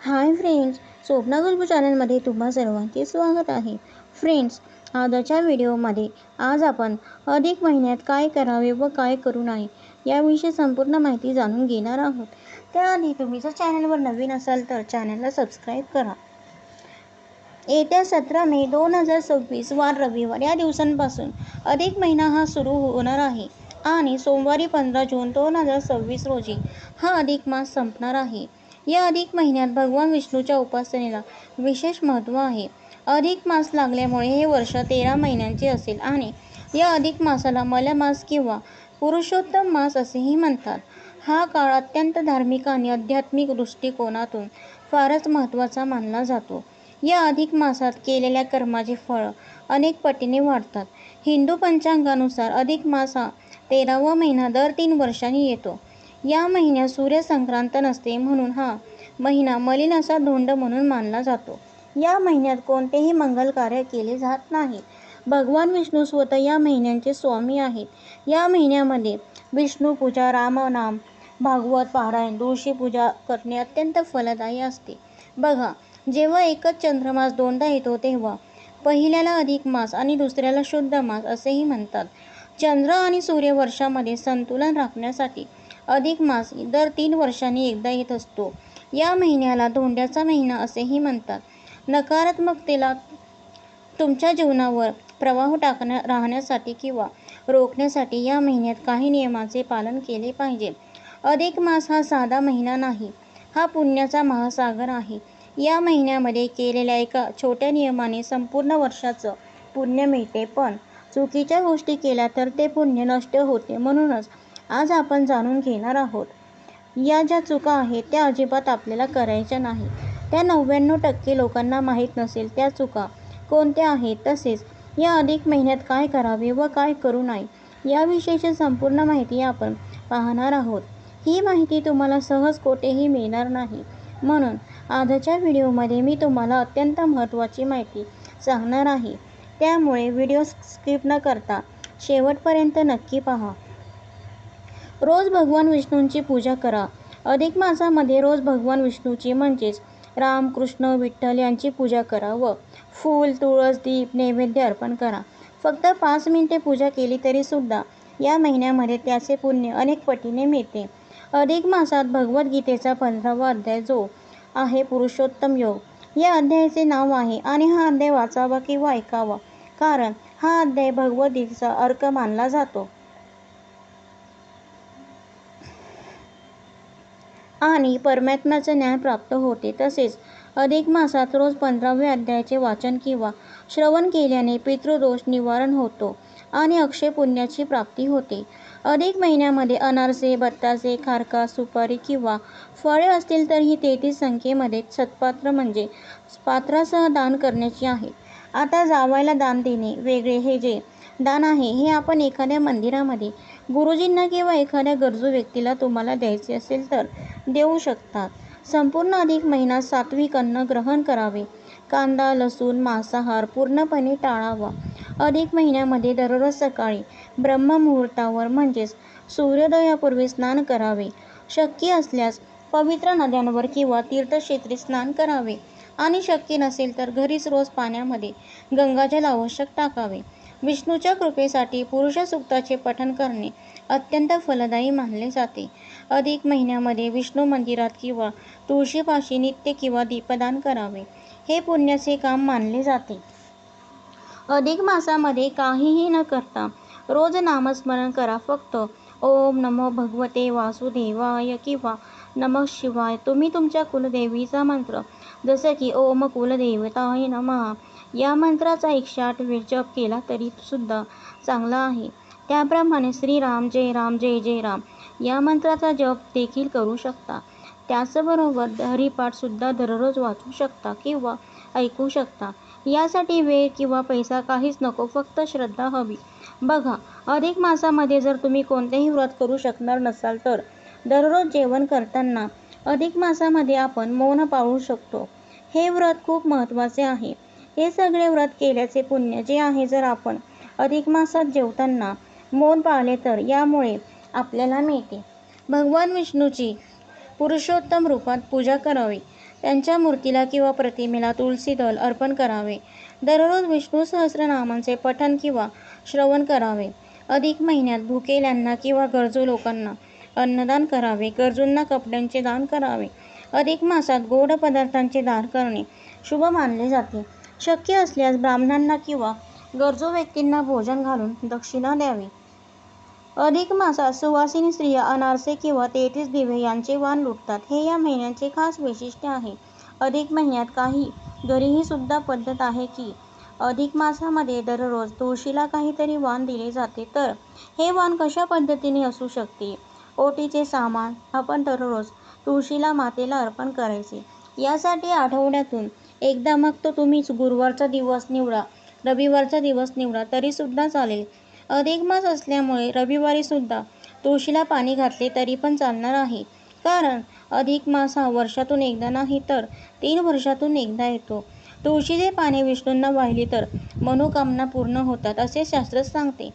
Hi friends, Swapna गुलबू चॅनलमध्ये तुम्हा सर्वांचे स्वागत आहे. फ्रेंड्स, आजच्या व्हिडिओमध्ये आज आपण अधिक महिन्यात काय करावे व काय करू नये याविषयी संपूर्ण माहिती जाणून घेणार आहोत. त्याआधी तुम्ही जर चॅनलवर नवीन असाल तर चॅनलला सबस्क्राईब करा. येत्या 17 मे 2026 वार रविवार या दिवसांपासून अधिक महिना हा सुरू होणार आहे आणि सोमवारी 15 जून 2026 रोजी हा अधिक मास संपणार आहे. या अधिक महिन्यात भगवान विष्णूच्या उपासनेला विशेष महत्त्व आहे. अधिक मास लागल्यामुळे हे वर्ष 13 महिन्यांचे असेल आणि या अधिक मासाला मलमास किंवा पुरुषोत्तम मास असेही म्हणतात. हा काळ अत्यंत धार्मिक आणि आध्यात्मिक दृष्टिकोनातून फारच महत्त्वाचा मानला जातो. या अधिक मासात केलेल्या कर्माचे फळ अनेक पटीने वाढतात. हिंदू पंचांगानुसार अधिक मास हा 13वा महिना दर 3 वर्षांनी येतो. या महिन्यात सूर्यसंक्रांत नसते, म्हणून हा महिना मलिन असा धोंड म्हणून मानला जातो. या महिन्यात कोणतेही मंगल कार्य केले जात नाही. भगवान विष्णू स्वतः या महिन्याचे स्वामी आहेत. या महिन्यामध्ये विष्णू पूजा, रामनाम, भागवत पारायण, तुळशी पूजा करणे अत्यंत फलदायी असते. बघा, जेव्हा एकच चंद्रमास दोनदा येतो तेव्हा पहिल्याला अधिक मास आणि दुसऱ्याला शुद्ध मास असेही म्हणतात. चंद्र आणि सूर्य वर्षामध्ये संतुलन राखण्यासाठी अधिक मास दर 3 वर्षांनी एकदा येत असतो. या महिन्याला धोंड्याचा महिना असेही म्हणतात. नकारात्मकतेला तुमच्या जीवनावर प्रभाव राहण्यासाठी किंवा रोखण्यासाठी या महिन्यात काही नियमांचे पालन केले पाहिजे. अधिक मास हा साधा महिना नाही, हा पुण्याचा महासागर आहे. या महिन्यामध्ये केलेल्या एका छोट्या नियमाने संपूर्ण वर्षाचं पुण्य मिळते, पण चुकीच्या गोष्टी केल्या तर ते पुण्य नष्ट होते. म्हणूनच आज आपण जाणून घेणार आहोत या ज्या चुका आहेत त्या अजिबात आपल्याला करायच्या नाही. त्या 99% लोकांना माहीत नसेल त्या चुका कोणत्या आहेत, तसेच या अधिक महिन्यात काय करावे व काय करू नये याविषयीची संपूर्ण माहिती आपण पाहणार आहोत. ही माहिती तुम्हाला सहज कोठेही मिळणार नाही, म्हणून आजच्या व्हिडिओमध्ये मी तुम्हाला अत्यंत महत्त्वाची माहिती सांगणार आहे. त्यामुळे व्हिडिओ स्किप न करता शेवटपर्यंत नक्की पहा. रोज भगवान विष्णूंची पूजा करा. अधिक मासामध्ये रोज भगवान विष्णूची म्हणजेच राम, कृष्ण, विठ्ठल यांची पूजा करा व फूल, तुळस, दीप, नैवेद्य अर्पण करा. फक्त 5 मिनिटे पूजा केली तरी सुद्धा या महिन्यामध्ये त्याचे पुण्य अनेक पटीने मिळते. अधिक मासात भगवद्गीतेचा 15वा अध्याय जो आहे पुरुषोत्तम योग, या अध्यायाचे नाव आहे आणि हा अध्याय वाचावा किंवा ऐकावा, कारण हा अध्याय भगवद्गीतेचा अर्क मानला जातो आणि परमात्म्याचे ज्ञान प्राप्त होते. तसेच अधिक मासात रोज 15व्या अध्यायाचे वाचन किंवा श्रवण केल्याने पितृदोष निवारण होतो आणि अक्षय पुण्याची प्राप्ती होते. अधिक महिन्यामध्ये अनारसे, बत्तासे, खारका, सुपारी किंवा फळे असतील तर ही 33 संख्येमध्ये सत्पात्र म्हणजे पात्रासह दान करण्याची आहे. आता जावयाला दान देणे वेगळे. हे जे दान आहे हे आपण एखाद्या मंदिरामध्ये गुरुजींना किंवा एखाद्या गरजू व्यक्तीला तुम्हाला द्यायचे असेल तर देऊ शकतात. संपूर्ण अधिक महिना सात्विक अन्न ग्रहण करावे. कांदा, लसूण, मांसाहार पूर्णपणे टाळावा. अधिक महिन्यामध्ये दररोज सकाळी ब्रह्ममुहूर्तावर म्हणजेच सूर्योदयापूर्वी स्नान करावे. शक्य असल्यास पवित्र नद्यांवर किंवा तीर्थक्षेत्री स्नान करावे आणि शक्य नसेल तर घरीच रोज पाण्यामध्ये गंगाजल आवश्यक टाकावे. विष्णूच्या कृपेसाठी पुरुष सूक्ताचे पठण करणे अत्यंत फलदायी मानले जाते. अधिक महिन्यामध्ये विष्णू मंदिरात किंवा तुळशीपाशी नित्य किंवा दीपदान करावे, हे पुण्याचे काम मानले जाते. अधिक मासामध्ये काहीही न करता रोज नामस्मरण करा. फक्त ओम नमो भगवते वासुदेवाय किंवा नमः शिवाय. तुम्ही तुमच्या कुलदेवीचा मंत्र जसे की ओम कुलदेवताय नमः या मंत्राचा 108 वेळ जप केला तरी सुद्धा चांगला आहे. त्याप्रमाणे श्रीराम जय राम जय जय राम या मंत्राचा जप देखील करू शकता. त्याचबरोबर हरिपाठ सुद्धा दररोज वाचू शकता किंवा ऐकू शकता. यासाठी वेळ किंवा पैसा काहीच नको, फक्त श्रद्धा हवी. बघा, अधिक मासामध्ये जर तुम्ही कोणतेही व्रत करू शकणार नसाल तर दररोज जेवण करताना अधिक मासामध्ये आपण मौन पाळू शकतो. हे व्रत खूप महत्त्वाचे आहे. हे सगळे व्रत केल्याचे पुण्य जे आहे, जर आपण अधिक मासात जेवताना मौन पाळले तर यामुळे आपल्याला मिळते. भगवान विष्णूची पुरुषोत्तम रूपात पूजा करावी. त्यांच्या मूर्तीला किंवा प्रतिमेला तुळशी दल अर्पण करावे. दररोज विष्णू सहस्रनामांचे पठण किंवा श्रवण करावे. अधिक महिन्यात भुकेल्यांना किंवा गरजू लोकांना अन्नदान करावे. गरजूंना कपड्यांचे दान करावे. अधिक मासात गोड पदार्थांचे दान करणे शुभ मानले जाते. शक्य असल्यास ब्राह्मणांना किंवा गरजू व्यक्तींना भोजन घालून दक्षिणा द्यावी. अधिक मासात सुवासिनी स्त्रिया अनारसे किंवा 33 दिवे यांचे वाण लुटतात. हे या महिन्याचे खास वैशिष्ट्य आहे. अधिक महिन्यात काही घरी ही सुद्धा पद्धत आहे की अधिक मासामध्ये दररोज तुळशीला काहीतरी वाण दिले जाते. तर हे वाण कशा पद्धतीने असू शकते? ओटीचे सामान आपण दररोज तुळशीला मातेला अर्पण करायचे. यासाठी आठवड्यातून एकदा, मग तो तुम्ही गुरुवारचा दिवस निवडा, रविवारचा दिवस निवडा तरी सुद्धा चालेल. अधिक मास असल्यामुळे रविवारी सुद्धा तुळशीला पाणी घातले तरी पण चालणार आहे. कारण अधिक मास हा वर्षातून एकदा नाही तर 3 वर्षातून एकदा येतो. तुळशीचे पाने विष्णूंना वाहिली तर मनोकामना पूर्ण होतात असे शास्त्र सांगते.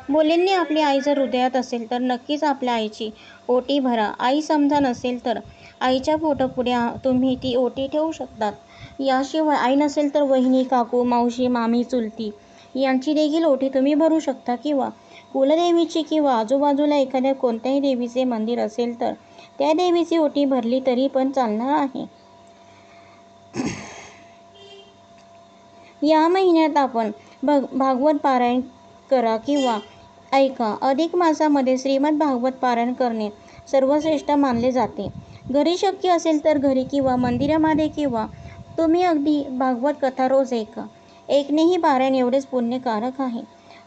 मुलींनी आपली आई जर हृदयात असेल तर नक्कीच आपल्या आईची ओटी भरा. आई समजा नसेल तर आईच्या फोटोपुढे तुम्ही ती ओटी ठेवू शकतात. याशिवाय आई नसेल तर वहिनी, काकू, मावशी, मामी, चुलती यांची देखील ओटी तुम्ही भरू शकता. किंवा कुलदेवीची किंवा आजूबाजूला एखाद्या कोणत्याही देवीचे मंदिर असेल तर त्या देवीची ओटी भरली तरी पण चालणार आहे. या महिन्यात आपण भागवत पारायण करा किंवा ऐका. अधिक मासामध्ये श्रीमद भागवत पारायण करणे सर्वश्रेष्ठ मानले जाते. घरी शक्य असेल तर घरी किंवा मंदिरामध्ये किंवा तुम्ही अगदी भागवत कथा रोज ऐका. ऐकणेही पारायण एवढेच पुण्यकारक आहे.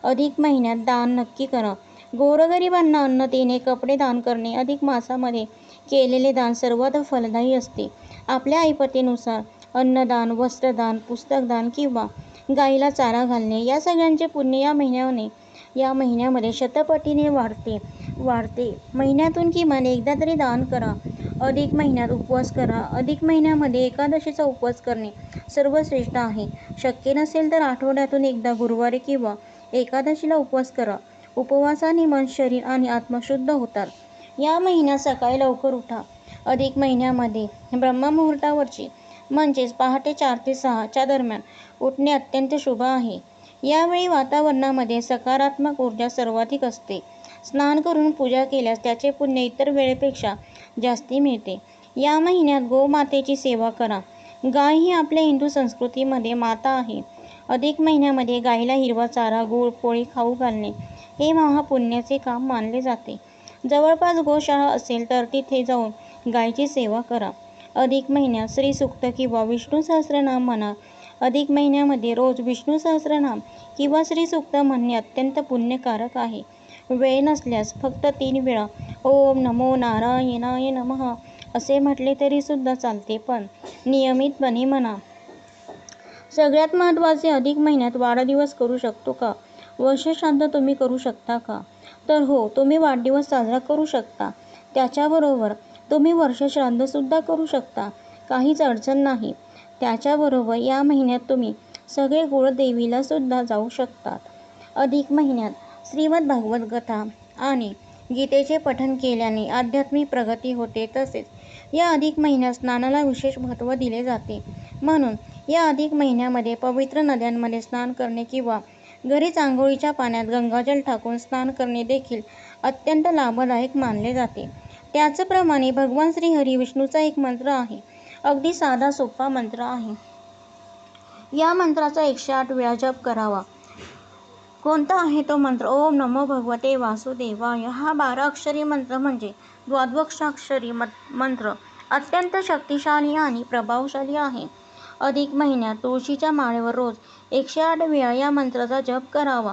अधिक महिन्यात दान नक्की करा. गोरगरिबांना अन्न देणे, कपडे दान करणे. अधिक मासामध्ये केलेले दान सर्वात फलदायी असते. आपल्या ऐपतीनुसार अन्नदान, वस्त्रदान, पुस्तकदान किंवा गाईला चारा घालणे या सगळ्यांचे पुण्य या महिन्यामध्ये शतपटीने वाढते. महिन्यातून किमान एकदा तरी दान करा. अधिक महिन्यात उपवास करा. अधिक महिन्यामध्ये एकादशीचा उपवास करणे सर्वश्रेष्ठ आहे. शक्य नसेल तर आठवड्यातून एकदा गुरुवारी किंवा एकादशीला उपवास करा. उपवासाने मन, शरीर आणि आत्मा शुद्ध होतात. या महिन्यात सकाळी लवकर उठा. अधिक महिन्यामध्ये ब्रह्ममुहूर्तावरची म्हणजेच पहाटे 4 ते 6 च्या दरम्यान उठणे अत्यंत शुभ आहे. यावेळी वातावरणामध्ये सकारात्मक ऊर्जा सर्वाधिक असते. स्नान करून पूजा केल्यास त्याचे पुण्य इतर वेळेपेक्षा जास्ती मिळते. या महिन्यात गोमातेची सेवा करा. गाय ही आपल्या हिंदू संस्कृतीमध्ये माता आहे. अधिक महिन्यामध्ये गायीला हिरवा चारा, गूळ, पोळी खाऊ घालणे हे महापुण्याचे काम मानले जाते. जवळपास गोशाळा असेल तर तिथे जाऊन गायीची सेवा करा. अधिक महिन्यात श्रीसूक्त किंवा विष्णू सहस्रनाम म्हणा. अधिक महिन्यामध्ये रोज विष्णू सहस्रनाम किंवा श्रीसूक्त म्हणणे अत्यंत पुण्यकारक आहे. वेळ नसल्यास फक्त 3 वेळा ओम नमो नारायणाय नमः असे म्हटले तरी सुद्धा चालते, पण नियमितपणे म्हणा. सगळ्यात महत्त्वाचे, अधिक महिन्यात वाढदिवस करू शकतो का? वर्षश्राद्ध तुम्ही करू शकता का? तर हो, तुम्ही वाढदिवस साजरा करू शकता. त्याच्याबरोबर तुम्ही वर्षश्राद्धसुद्धा करू शकता. काहीच अडचण नाही. त्याच्याबरोबर या महिन्यात तुम्ही सगळे कुळदेवीला सुद्धा जाऊ शकतात. अधिक महिन्यात श्रीमद भागवत कथा आणि गीतेचे पठण केल्याने आध्यात्मिक प्रगती होते. तसेच या अधिक महिन्यात स्नानाला विशेष महत्त्व दिले जाते. म्हणून या अधिक महिन्यामध्ये पवित्र नद्यांमध्ये स्नान करणे किंवा घरीच आंघोळीच्या पाण्यात गंगाजल टाकून स्नान करणे देखील अत्यंत लाभदायक मानले जाते. त्याचप्रमाणे भगवान श्री हरी विष्णूचा एक मंत्र आहे. अगदी साधा सोपा मंत्र आहे. या मंत्राचा 108 वेळा जप करावा. कोणता आहे तो मंत्र? ओम नमो भगवते वासुदेवाय. हा 12 अक्षरी मंत्र म्हणजे द्वादशाक्षरी मंत्र अत्यंत शक्तिशाली आणि प्रभावशाली आहे. अधिक महिन्यात तुळशीच्या माळेवर रोज 108 वेळा या मंत्राचा जप करावा.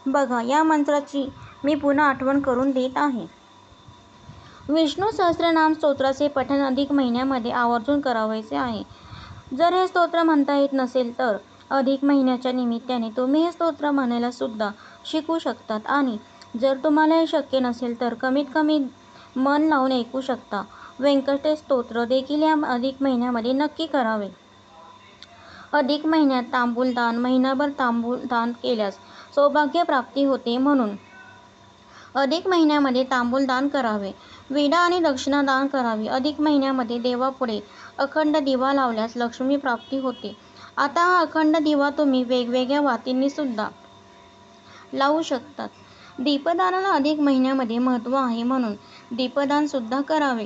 बघा, या मंत्राची मी पुन्हा आठवण करून देत आहे. विष्णू सहस्रनाम स्तोत्राचे पठण अधिक महिन्यामध्ये आवर्जून करावयाचे आहे. जर हे स्तोत्र म्हणता येत नसेल तर अधिक महिन्याच्या निमित्ताने तुम्ही हे स्तोत्र म्हणायला सुद्धा शिकू शकतात. आणि जर तुम्हाला हे शक्य नसेल तर कमीत कमी मन लावून ऐकू शकता. व्यंकटेश स्तोत्र देखील या अधिक महिन्यामध्ये नक्की करावे. अधिक महिन्यात तांबूलदान. महिनाभर तांबूलदान केल्यास सौभाग्य प्राप्ती होते. म्हणून अधिक महिन्यामध्ये तांबूल दान करावे, विडा आणि दक्षिणा दान करावी. अधिक महिन्यामध्ये देवापुढे अखंड दिवा लावल्यास लक्ष्मी प्राप्ती होते. आता हा अखंड दिवा तुम्ही वेगवेगळ्या वातींनी सुद्धा लावू शकतात. दीपदानाला अधिक महिन्यामध्ये महत्त्व आहे, म्हणून दीपदान सुद्धा करावे.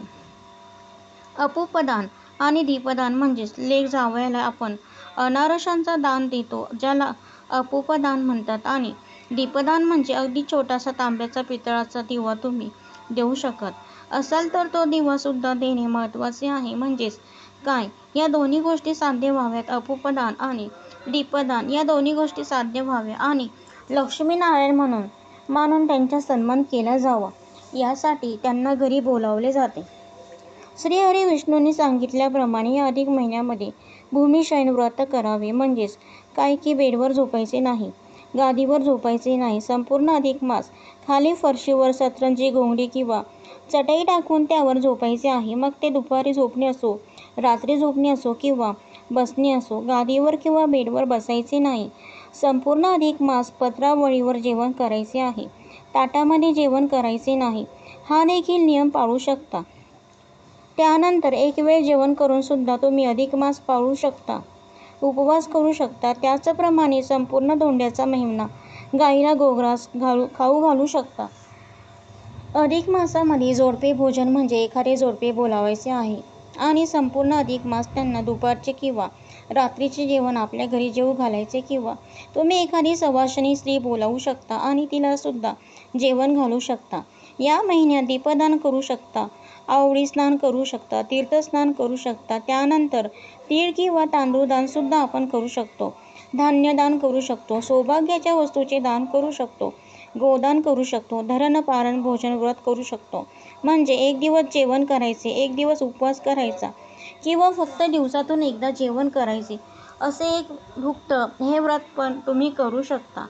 अपूपदान आणि दीपदान म्हणजेच लेक जावयाला आपण अनारशांचा दान देतो, ज्याला अपूपदान म्हणतात. आणि दीपदान म्हणजे अगदी छोटासा तांब्याचा पितळाचा दिवा तुम्ही देऊ शकत असाल तर तो दिवा सुद्धा देणे महत्त्वाचे आहे. म्हणजेच काय, या दोन्ही गोष्टी साध्य व्हाव्यात, अपूपदान आणि दीपदान या दोन्ही गोष्टी साध्य व्हाव्या आणि लक्ष्मीनारायण मानून त्यांचा सन्मान केला जावा, यासाठी त्यांना घरी बोलावले जाते. श्रीहरी विष्णूंनी सांगितल्याप्रमाणे या अधिक महिन्यामध्ये भूमिशयन व्रत करावे. म्हणजेच काय की बेडवर झोपायचे नाही, गादीवर झोपायचे नाही. संपूर्ण अधिक मास खाली फरशीवर सतरंजी, घोंगडी किंवा चटई टाकून त्यावर झोपायचे आहे. मग ते दुपारी झोपणे असो, रात्री झोपणे असो किंवा बसणे असो, गादीवर किंवा बेडवर बसायचे नाही. संपूर्ण अधिक मास पत्रावळीवर जेवण करायचे आहे, ताटामध्ये जेवण करायचे नाही. हा देखील नियम पाळू शकता. त्यानंतर एक वेळ जेवण करून सुद्धा तुम्ही अधिक मास पाळू शकता, उपवास करू शकता. त्याचप्रमाणे संपूर्ण धोंड्याचा महिना गाईला गोग्रास खाऊ घालू शकता. अधिक मासामध्ये जोडपे भोजन म्हणजे एखादे जोडपे बोलावायचे आहे आणि संपूर्ण अधिक मास त्यांना दुपारचे किंवा रात्रीचे जेवण आपल्या घरी जेवू घालायचे, किंवा तुम्ही एखादी सवाष्णी स्त्री बोलावू शकता आणि तिला सुद्धा जेवण घालू शकता. या महिन्यात दीपदान करू शकता, आवळी स्नान करू शकता, तीर्थस्नान करू शकता. त्यानंतर तीळ किंवा तांदूळ दान सुद्धा आपण करू शकतो, धान्य दान करू शकतो, सौभाग्याच्या वस्तूचे दान करू शकतो, गोदान करू शकतो, धरण पारण भोजन व्रत करू शकतो. म्हणजे एक दिवस जेवण करायचे, एक दिवस उपवास करायचा किंवा फक्त दिवसातून एकदा जेवण करायचे, असे एक भुक्त हे व्रत पण तुम्ही करू शकता.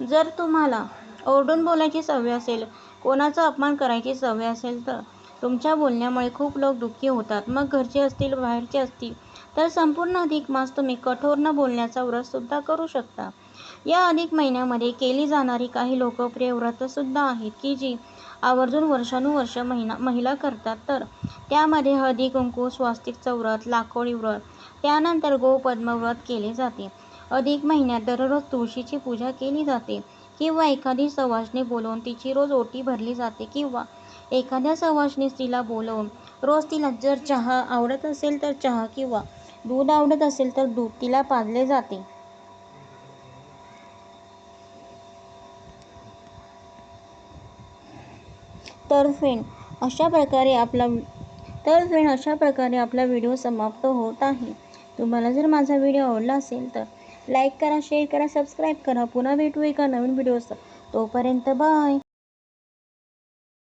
जर तुम्हाला ओरडून बोलायची सवय असेल, कोणाचा अपमान करायची सवय असेल, तर तुमच्या बोलण्यामुळे खूप लोक दुःखी होतात. मग घरचे असतील, बाहेरचे असतील, तर संपूर्ण अधिक मास तुम्ही कठोर न बोलण्याचा व्रत सुद्धा करू शकता. या अधिक महिन्यामध्ये केली जाणारी काही लोकप्रिय व्रतसुद्धा आहेत की जी आवर्जून वर्षानुवर्ष महिला करतात. तर त्यामध्ये हळदी कुंकू, स्वास्तिकचं व्रत, लाकोळी व्रत, त्यानंतर गोपद्म व्रत केले जाते. अधिक महिन्यात दररोज तुळशीची पूजा केली जाते किंवा एखादी सवाष्णी बोलवून तिची रोज ओटी भरली जाते, किंवा एखाद्या सवाष्णी स्त्रीला बोलवून रोज तिला जर चहा आवडत असेल तर चहा किंवा दूध आवडत असेल तर दूध तिला पाजले जाते. तर फ्रेंड अशा प्रकारे आपला व्हिडिओ समाप्त होत आहे. तुम्हाला जर माझा व्हिडिओ आवडला असेल तर लाईक करा, शेअर करा, सबस्क्राईब करा. पुन्हा भेटू एका नवीन व्हिडिओसह. तोपर्यंत बाय.